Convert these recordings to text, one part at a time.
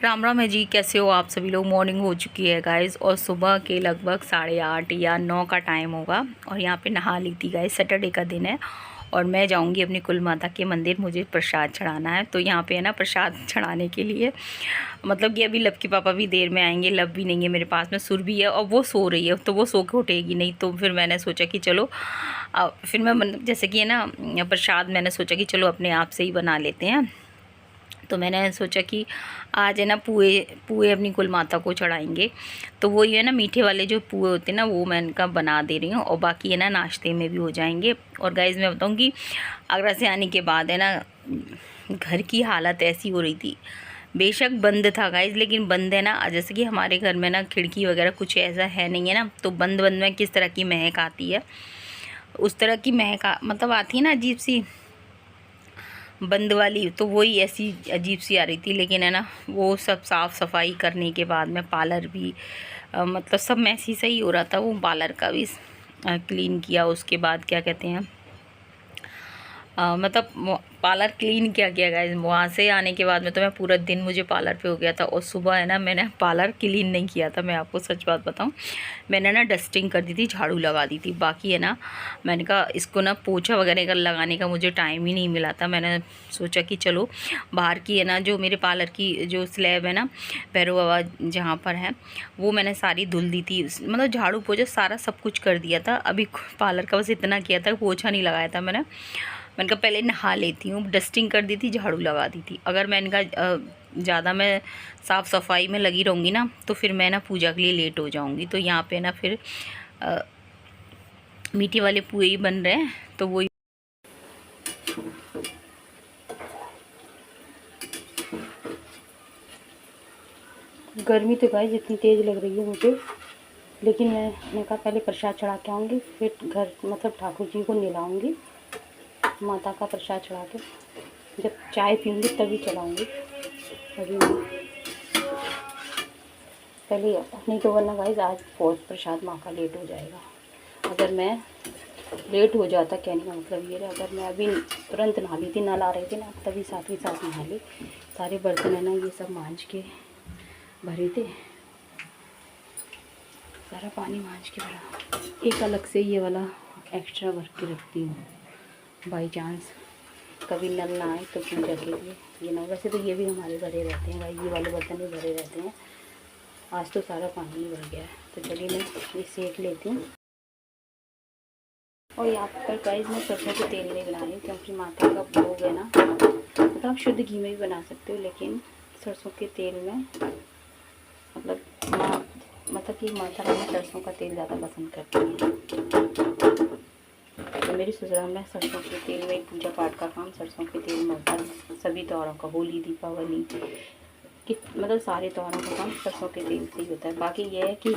राम राम है जी, कैसे हो आप सभी लोग। मॉर्निंग हो चुकी है गाइस और सुबह के लगभग 8:30 या 9 का टाइम होगा और यहाँ पे नहा ली थी गाइस। सैटरडे का दिन है और मैं जाऊँगी अपनी कुल माता के मंदिर, मुझे प्रसाद चढ़ाना है। तो यहाँ पे है ना प्रसाद चढ़ाने के लिए मतलब कि अभी लब के पापा भी देर में आएंगे। लब भी नहीं है मेरे पास में, सुर भी है और वो सो रही है, तो वो सो के उठेगी नहीं। तो फिर मैंने सोचा कि चलो फिर मैं जैसे कि है ना प्रसाद मैंने सोचा कि चलो अपने आप से ही बना लेते हैं। तो मैंने सोचा कि आज है ना पुए अपनी कुल माता को चढ़ाएंगे। तो वो ये है ना मीठे वाले जो पुए होते हैं ना, वो मैं इनका बना दे रही हूँ और बाकी है ना नाश्ते में भी हो जाएंगे। और गाइज़ मैं बताऊँ कि आगरा से आने के बाद है ना घर की हालत ऐसी हो रही थी। बेशक बंद था गाइज़, लेकिन बंद है ना, जैसे कि हमारे घर में ना खिड़की वगैरह कुछ ऐसा है नहीं है ना, तो बंद बंद में किस तरह की महक आती है, उस तरह की महक मतलब आती है ना अजीब सी बंद वाली, तो वही ऐसी अजीब सी आ रही थी। लेकिन है ना वो सब साफ़ सफाई करने के बाद में पार्लर भी मतलब सब मैसी सही हो रहा था। वो पार्लर का भी क्लीन किया, उसके बाद क्या कहते हैं मतलब पार्लर क्लीन किया गया गाइस। वहाँ से आने के बाद में तो मैं पूरा दिन मुझे पार्लर पे हो गया था और सुबह है ना मैंने पार्लर क्लीन नहीं किया था। मैं आपको सच बात बताऊँ, मैंने ना डस्टिंग कर दी थी, झाड़ू लगा दी थी। बाकी है ना मैंने कहा इसको ना पोछा वगैरह का लगाने का मुझे टाइम ही नहीं मिला था। मैंने सोचा कि चलो बाहर की है ना जो मेरे पार्लर की जो स्लैब है ना भैरव बाबा जहाँ पर है, वो मैंने सारी धुल दी थी। मतलब झाड़ू पोछा सारा सब कुछ कर दिया था। अभी पार्लर का बस इतना किया था, पोछा नहीं लगाया था मैंने कहा पहले नहा लेती हूँ। डस्टिंग कर दी थी, झाड़ू लगा दी थी। अगर मैं इनका ज़्यादा मैं साफ़ सफाई में लगी रहूँगी ना तो फिर मैं ना पूजा के लिए लेट हो जाऊँगी। तो यहाँ पे ना फिर मीठे वाले पुए ही बन रहे हैं, तो वो गर्मी तो गाइस इतनी तेज़ लग रही है मुझे, लेकिन मैंने कहा पहले प्रसाद चढ़ा के आऊँगी, फिर घर मतलब ठाकुर जी को नहलाऊँगी, माता का प्रसाद चढ़ा के जब चाय पीऊँगी तभी चलाऊँगी। अभी पहले नहीं तो वरना गाइस आज बहुत प्रसाद माँ का लेट हो जाएगा। अगर मैं लेट हो जाता, कहने का मतलब ये है, अगर मैं अभी तुरंत नहा ली थी, नल आ रही थी ना, तभी साथ ही साथ नहा ली। सारे बर्तन है ना ये सब मांझ के भरे थे, सारा पानी मांझ के भरा। एक अलग से ये वाला एक्स्ट्रा भर के रखती हूँ, बाई चांस कभी नल ना आए तो पूजा के लिए। ये ना वैसे तो ये भी हमारे भरे रहते हैं भाई, ये वाले बर्तन भी भरे रहते हैं। आज तो सारा पानी ही भर गया है, तो चलिए मैं ये सेक लेती हूँ। और यहाँ पर गाइस मैं सरसों के तेल में बना रही हूँ, क्योंकि माता का भोग है ना, तो आप शुद्ध घी में भी बना सकते हो, लेकिन सरसों के तेल में मतलब कि माता रानी सरसों का तेल ज़्यादा पसंद करती हैं। तो मेरी ससुराल में सरसों के तेल में पूजा पाठ का काम सरसों के तेल में होता है। सभी त्योहारों का, होली दीपावली कि मतलब सारे त्योहारों का काम सरसों के तेल से ही होता है। बाकी ये है कि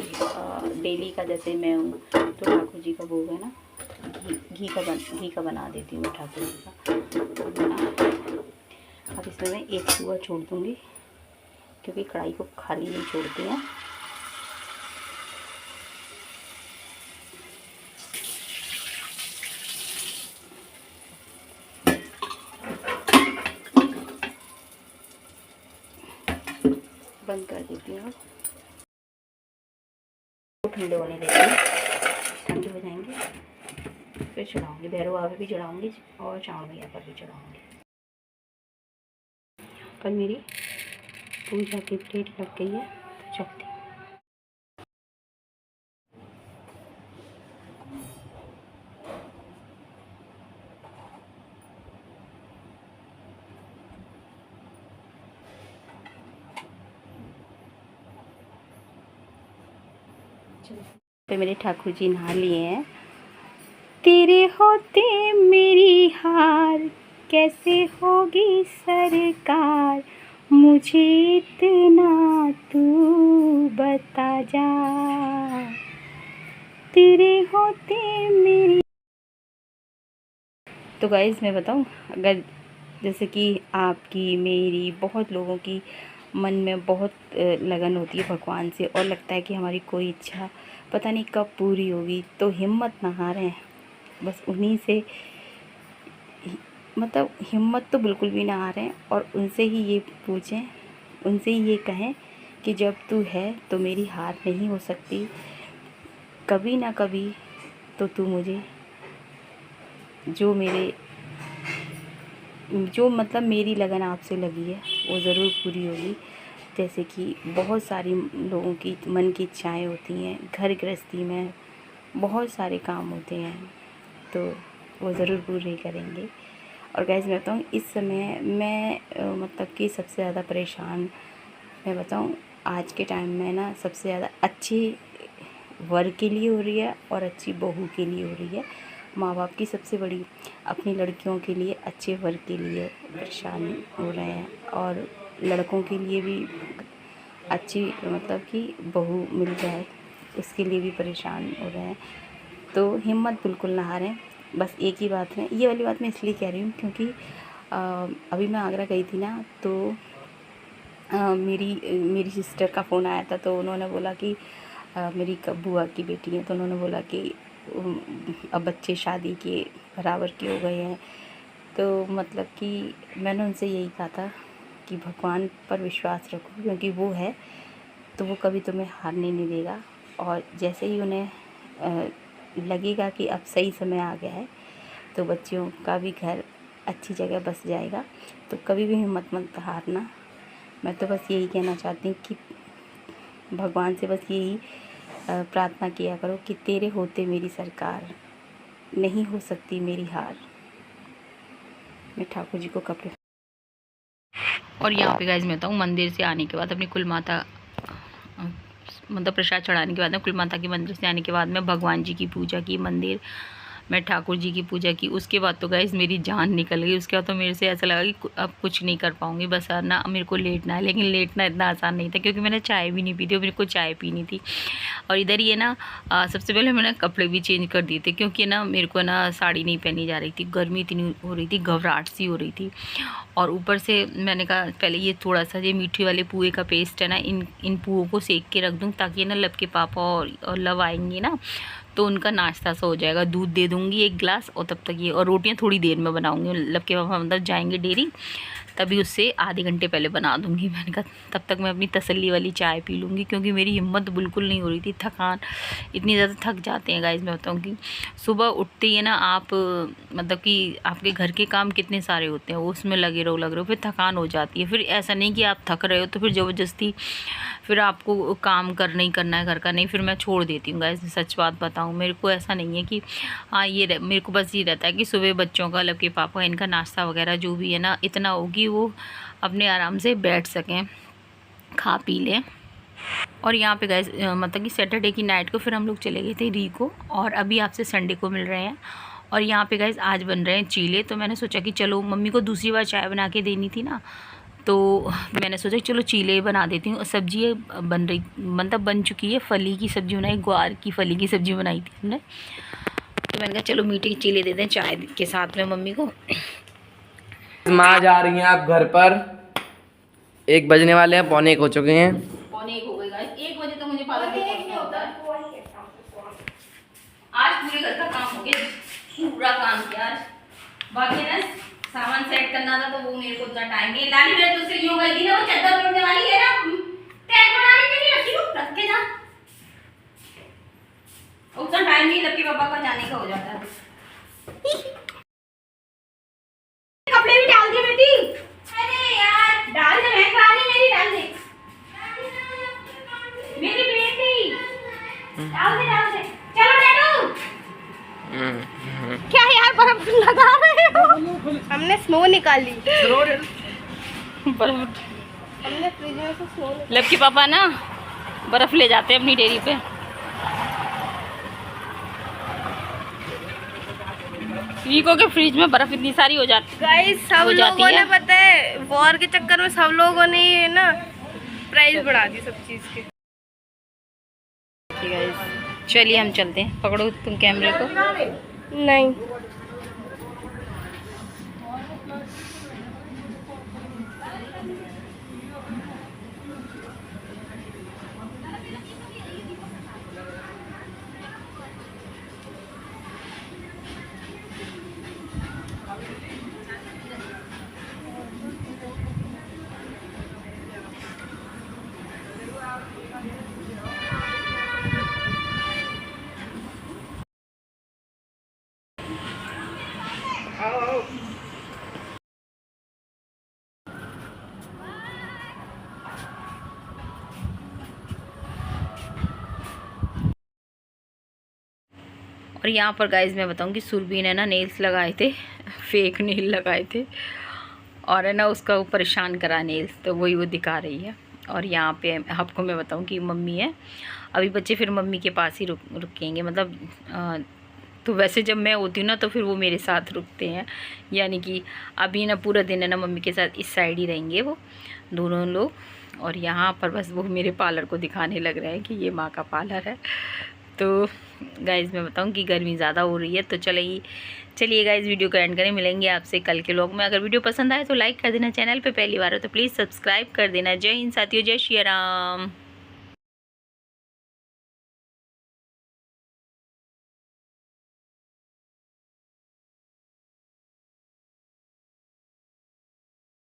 डेली का जैसे मैं हूँ तो ठाकुर जी का भोग है ना घी का बना देती हूँ मैं ठाकुर जी का बना। अब इसमें मैं एक पुआ छोड़ दूँगी, क्योंकि कढ़ाई को खाली नहीं छोड़ती हैं। बंद कर देती हूँ, ठंडे होने देती हूँ, ठंडे हो जाएंगे फिर चढ़ाऊँगी। भैरव बाबा भी चढ़ाऊँगी और चावल भैया पर भी चढ़ाऊँगी। कल मेरी पूजा की डेट लग गई है, तो चलती हूँ। तो मेरे ठाकुर जी नहा लिए हैं। तेरे होते मेरी हार कैसे होगी सरकार, मुझे इतना तू बता जा, तेरे होते मेरी। तो गाइस मैं बताऊं, अगर जैसे कि आपकी मेरी बहुत लोगों की मन में बहुत लगन होती है भगवान से और लगता है कि हमारी कोई इच्छा पता नहीं कब पूरी होगी, तो हिम्मत ना हारें। बस उन्हीं से मतलब हिम्मत तो बिल्कुल भी ना हारें और उनसे ही ये पूछें, उनसे ही ये कहें कि जब तू है तो मेरी हार नहीं हो सकती, कभी ना कभी तो तू मुझे जो मतलब मेरी लगन आपसे लगी है वो ज़रूर पूरी होगी। जैसे कि बहुत सारी लोगों की मन की इच्छाएं होती हैं, घर गृहस्थी में बहुत सारे काम होते हैं, तो वो ज़रूर पूरे करेंगे। और गाइस मैं बताऊँ, इस समय मैं मतलब कि सबसे ज़्यादा परेशान मैं बताऊँ आज के टाइम में ना, सबसे ज़्यादा अच्छी वर के लिए हो रही है और अच्छी बहू के लिए हो रही है। माँ बाप की सबसे बड़ी अपनी लड़कियों के लिए अच्छे वर के लिए परेशान हो रहे हैं और लड़कों के लिए भी अच्छी मतलब कि बहू मिल जाए उसके लिए भी परेशान हो रहे हैं। तो हिम्मत बिल्कुल ना हारें। बस एक ही बात है, ये वाली बात मैं इसलिए कह रही हूँ क्योंकि अभी मैं आगरा गई थी ना, तो मेरी सिस्टर का फ़ोन आया था। तो उन्होंने बोला कि मेरी बुआ की बेटी है, तो उन्होंने बोला कि अब बच्चे शादी के बराबर के हो गए हैं। तो मतलब कि मैंने उनसे यही कहा था कि भगवान पर विश्वास रखो, क्योंकि वो है तो वो कभी तुम्हें हारने नहीं देगा। और जैसे ही उन्हें लगेगा कि अब सही समय आ गया है तो बच्चियों का भी घर अच्छी जगह बस जाएगा, तो कभी भी हिम्मत मत हारना। मैं तो बस यही कहना चाहती हूँ कि भगवान से बस यही प्रार्थना किया करो कि तेरे होते मेरी सरकार, नहीं हो सकती मेरी हार। मैं ठाकुर जी को कपड़े। और यहाँ पे गाइस मैं बताऊँ, मंदिर से आने के बाद अपनी कुल माता मतलब प्रसाद चढ़ाने के बाद में कुल माता के मंदिर से आने के बाद में भगवान जी की पूजा की, मंदिर मैं ठाकुर जी की पूजा की। उसके बाद तो गाइस मेरी जान निकल गई। उसके बाद तो मेरे से ऐसा लगा कि अब कुछ नहीं कर पाऊँगी, बस ना मेरे को लेटना है। लेकिन लेटना इतना आसान नहीं था क्योंकि मैंने चाय भी नहीं पी थी और मेरे को चाय पीनी थी। और इधर ये ना सबसे पहले मैंने कपड़े भी चेंज कर दिए थे क्योंकि ना मेरे को ना साड़ी नहीं पहनी जा रही थी, गर्मी इतनी हो रही थी, घबराहट सी हो रही थी। और ऊपर से मैंने कहा पहले ये थोड़ा सा ये मीठे वाले पुए का पेस्ट है ना, इन पुओं को सेक के रख दूँ ताकि ना लब के पापा और लव आएंगे ना तो उनका नाश्ता सा हो जाएगा। दूध दे दूँगी 1 गिलास और तब तक ये, और रोटियां थोड़ी देर में बनाऊँगी। लब के पापा मतलब जाएंगे डेयरी, तभी उससे आधे घंटे पहले बना दूँगी। मैंने कहा तब तक मैं अपनी तसल्ली वाली चाय पी लूँगी क्योंकि मेरी हिम्मत बिल्कुल नहीं हो रही थी। थकान इतनी ज़्यादा, थक जाते हैं गाइस। मैं बताऊँ कि सुबह उठते ही ना आप मतलब कि आपके घर के काम कितने सारे होते हैं, उसमें लगे रहो फिर थकान हो जाती है। फिर ऐसा नहीं कि आप थक रहे हो तो फिर ज़बरदस्ती फिर आपको काम करना ही करना है घर का, नहीं फिर मैं छोड़ देती हूँ गाइस। सच बात बताऊँ, मेरे को ऐसा नहीं है कि हाँ ये मेरे को बस ये रहता है कि सुबह बच्चों का, लब के पापा इनका नाश्ता वगैरह जो भी है ना इतना होगी वो अपने आराम से बैठ सकें, खा पी लें। और यहाँ पे गाइस मतलब कि सैटरडे की नाइट को फिर हम लोग चले गए थे री को, और अभी आपसे संडे को मिल रहे हैं। और यहाँ पे गाइस आज बन रहे हैं चीले। तो मैंने सोचा कि चलो, मम्मी को दूसरी बार चाय बना के देनी थी ना, तो मैंने सोचा चलो चीले बना देती हूँ। सब्जी बन रही मतलब बन चुकी है, फली की सब्ज़ी बनाई, ग्वार की फली की सब्ज़ी बनाई थी हमने। तो मैंने कहा चलो मीठे चीले दे दें चाय के साथ में मम्मी को। माँ जा रही हैं आप घर पर, 1 बजने वाले हैं, 1:45 हो चुके हैं। 1:45 हो गए गाइस, 1 बजे तो मुझे पार्लर पे पहुंचना होता है। आज पूरे घर का काम हो गया, पूरा काम किया आज। बाकी ना सामान सेट करना था तो वो मेरे को उतना टाइम नहीं। लाली मेरे तुझसे यूं गई थी ना, वो चादर उड़ने वाली है ना, टैग बनाने के लिए रखी हूँ, रख के जा। उतना टाइम नहीं, लकी पापा का जाने का हो जाता है। कपड़े भी डाल दिए बेटी। अरे यार डाल दे, मैं खाली मेरी डाल दे, मेरी बेटी डाल दे। चलो डैडू। क्या यार बर्फ लगा रहे हो? हमने स्नो निकाली, बर्फ हमने फ्रिज में से स्नो निकाली। लब के पापा ना बर्फ ले जाते हैं अपनी डेयरी पे। रीको के फ्रिज में बर्फ इतनी सारी हो जाती गाइस सब हो जाती लोगों है। ने पता है वॉर के चक्कर में सब लोगों ने ये ना प्राइस बढ़ा दी सब चीज के। चलिए हम चलते हैं, पकड़ो तुम कैमरे को। नहीं और यहाँ पर गाइज मैं बताऊँ कि सुरभि ने ना नेल्स लगाए थे, फेक नेल लगाए थे, और है ना उसका वो परेशान करा नेल्स, तो वही वो दिखा रही है। और यहाँ पे आपको मैं बताऊँ कि मम्मी है, अभी बच्चे फिर मम्मी के पास ही रुकेंगे, मतलब तो वैसे जब मैं होती हूँ ना तो फिर वो मेरे साथ रुकते हैं, यानी कि अभी ना पूरा दिन है ना मम्मी के साथ इस साइड ही रहेंगे वो दोनों लोग। और यहाँ पर बस वो मेरे पार्लर को दिखाने लग रहे हैं कि ये माँ का पार्लर है। तो गाइज़ मैं बताऊँ कि गर्मी ज़्यादा हो रही है, तो चलिए गाइज़ वीडियो को एंड करें। मिलेंगे आपसे कल के व्लॉग में। अगर वीडियो पसंद आए तो लाइक कर देना, चैनल पे पहली बार हो तो प्लीज़ सब्सक्राइब कर देना। जय हिंद साथियों, जय श्री राम।